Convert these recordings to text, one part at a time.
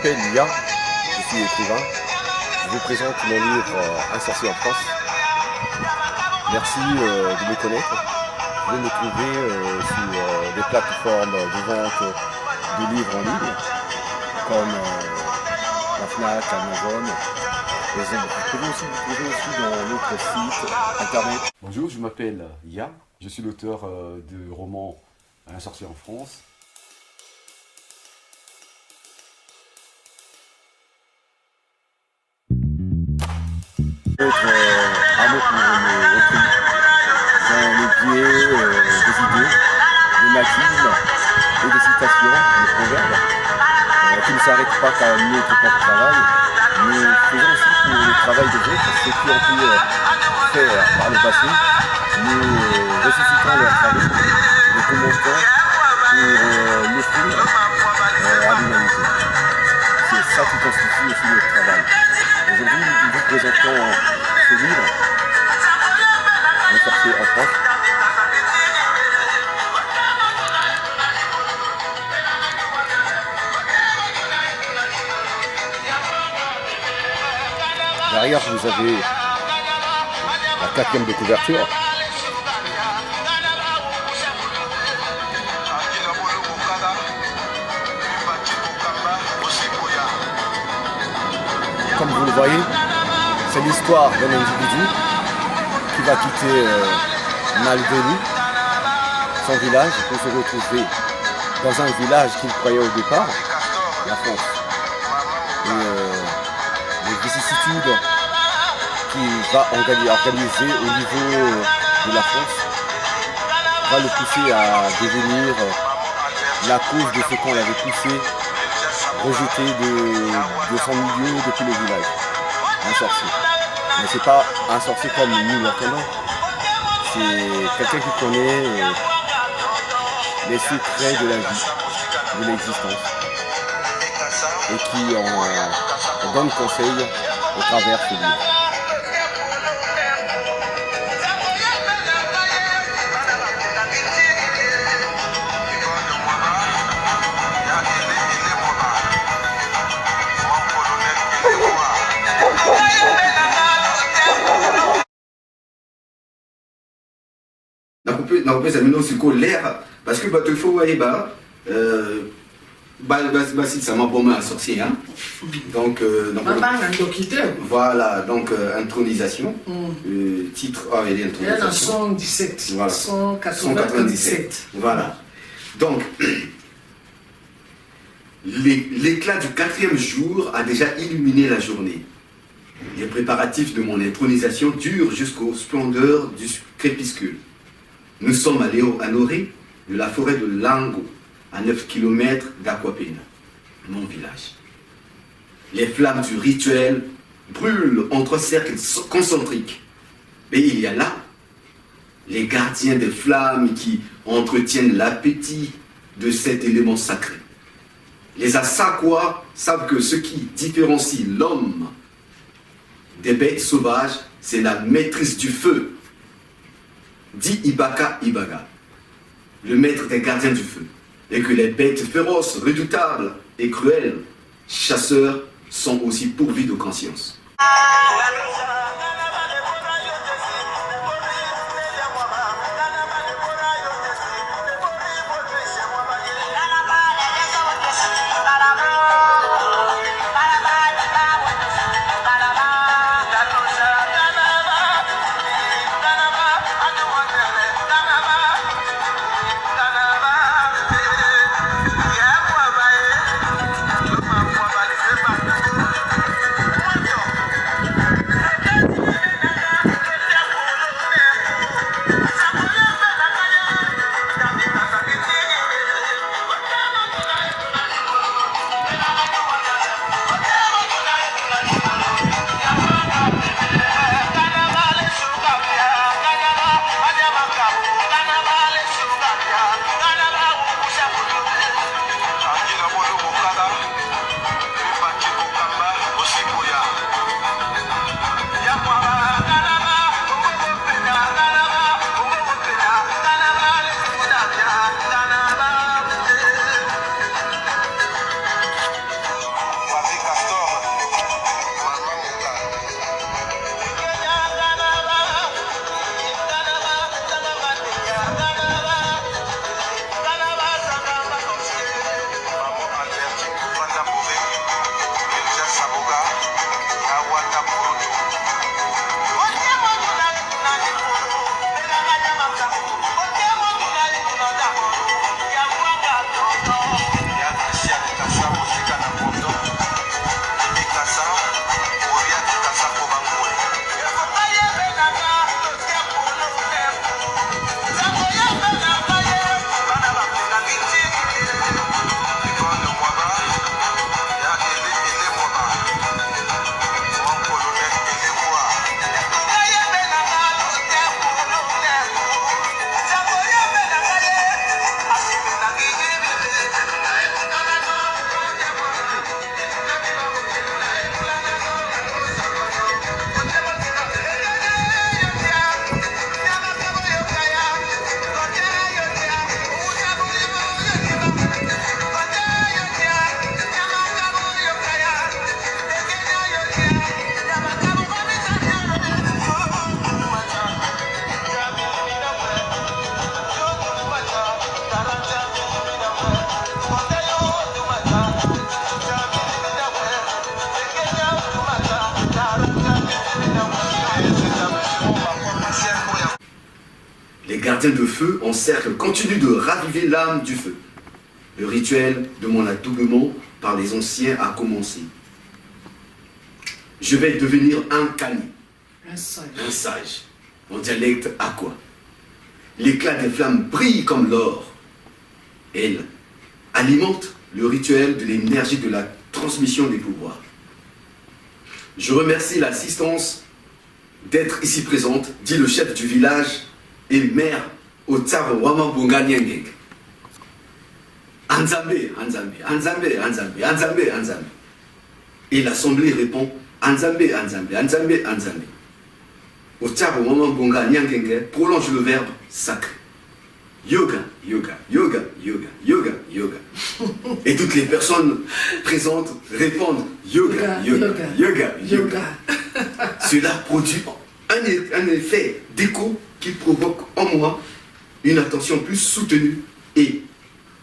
m'appelle Lia, je suis écrivain. Je vous présente mon livre Un sorcier en France. Merci de me connaître. Vous pouvez me trouver sur des plateformes de vente de livres en ligne, comme la Fnac, Amazon. Et vous pouvez aussi me trouver dans notre site internet. Bonjour, je m'appelle Lia. Je suis l'auteur du roman Un sorcier en France. Amour pour autrui, dans le biais des idées, des maximes et des citations, des proverbes, qui ne s'arrêtent pas qu'à notre propre travail. Nous faisons aussi pour le travail des autres, ceux qui ont pu faire par le passé. Nous ressuscitons leur travail, les commentons pour l'offrir à l'humanité. C'est ça qui constitue aussi notre travail. Aujourd'hui, nous vous présentons ce livre, Un sorcier en France. Derrière, vous avez la 4e de couverture. Comme vous le voyez, c'est l'histoire d'un individu qui va quitter malvenu son village pour se retrouver dans un village qu'il croyait au départ, la France. Et les vicissitudes qu'il va organiser au niveau de la France va le pousser à devenir la cause de ce qu'on l'avait poussé, rejeté de son milieu depuis le village. Un sorcier. Mais c'est pas un sorcier comme nous l'entendons. C'est quelqu'un qui connaît les secrets de la vie, de l'existence. Et qui en donne conseil au travers de ce livre. nakopesa mino sikoyo l'air parce que bato ifo bayeba basalisama boma ya sorcier hein? Donc voilà, donc intronisation, titre et intronisation 117 voilà. 197 voilà. Donc l'éclat du 4e jour a déjà illuminé la journée. Les préparatifs de mon intronisation durent jusqu'aux splendeurs du crépuscule. Nous sommes à l'orée de la forêt de Lango, à 9 km d'Aquapena, mon village. Les flammes du rituel brûlent entre cercles concentriques. Et il y a là les gardiens des flammes qui entretiennent l'appétit de cet élément sacré. Les Asakwa savent que ce qui différencie l'homme des bêtes sauvages, c'est la maîtrise du feu. Dit Ibaka Ibaga, le maître des gardiens du feu, et que les bêtes féroces, redoutables et cruelles, chasseurs, sont aussi pourvus de conscience. Les gardiens de feu en cercle continuent de raviver l'âme du feu. Le rituel de mon adoubement par les anciens a commencé. Je vais devenir un cani, un sage, en dialecte aqua. L'éclat des flammes brille comme l'or. Elle alimente le rituel de l'énergie de la transmission des pouvoirs. Je remercie l'assistance d'être ici présente, dit le chef du village et maire au Tsar Wamambonga Nyangeng. Anzambe, Anzambe, Anzambe, Anzambe, Anzambe, Anzambe. Et l'assemblée répond Anzambe, Anzambe, Anzambe, Anzambe. Au Tsar Wamambonga Nyangeng prolonge le verbe sacré. Yoga, yoga, yoga, yoga, yoga, yoga. Et toutes les personnes présentes répondent yoga, yoga, yoga, yoga. Cela produit un effet d'écho qui provoque en moi une attention plus soutenue et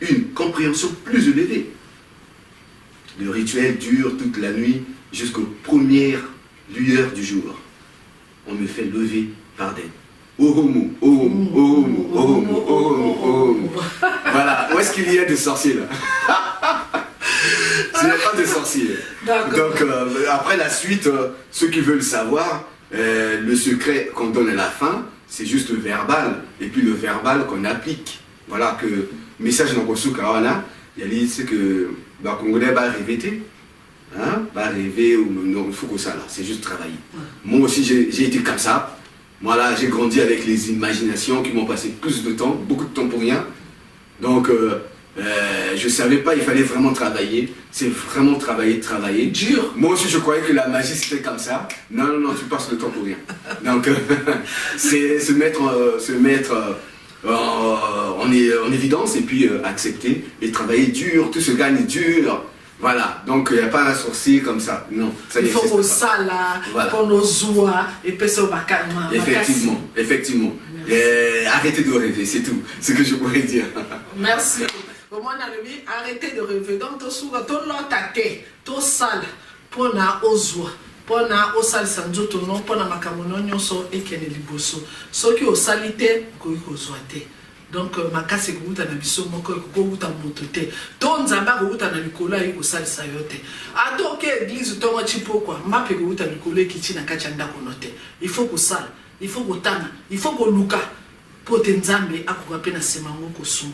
une compréhension plus élevée. Le rituel dure toute la nuit jusqu'aux premières lueurs du jour. On me fait lever par des Ohomu, Ohomu, Ohomu, Ohomu, Ohomu, Ohomu. Voilà, où est-ce qu'il y a des sorciers là? Il n'y a pas de sorciers. Donc après la suite, ceux qui veulent savoir, le secret qu'on donne à la fin, c'est juste verbal, et puis le verbal qu'on applique. Voilà que message dans le Kawana, il y a dit c'est que Congolais va répéter, hein, va rêver ou non, il faut que ça là, c'est juste travailler. Moi aussi j'ai été comme ça. Moi là j'ai grandi avec les imaginations qui m'ont passé plus de temps, beaucoup de temps pour rien. Donc je ne savais pas, il fallait vraiment travailler. C'est vraiment travailler, travailler. Dur. Moi aussi je croyais que la magie c'était comme ça. Non, non, non, tu passes le temps pour rien. Donc c'est se mettre en évidence et puis accepter et travailler dur, tout se gagne dur. Voilà, donc il n'y a pas un sorcier comme ça, non. Ça il faut qu'on s'aille, qu'on nous joue, et puis ça va calmer. Effectivement, effectivement. Arrêtez de rêver, c'est tout ce que je pourrais dire. Merci. Au moins, arrêtez de rêver. Donc, tu as tout l'attaqué, tout sale, pour na ozwa. Pour na osal sanjo to non, pour na makamono nyonso ekene liboso. Soki osalite, koyi kozwate. Donc, makasi kubuta na biso moko kubuta motote. Ton zamba kubuta na likola yi kosali sayote. Ato ke église tongo chipo kwa, mape kubuta likola kichi na kachanda konote. Il faut que ça, il faut que tana, il faut que luka. Pour te nzambe akuka pe na semango kosumu.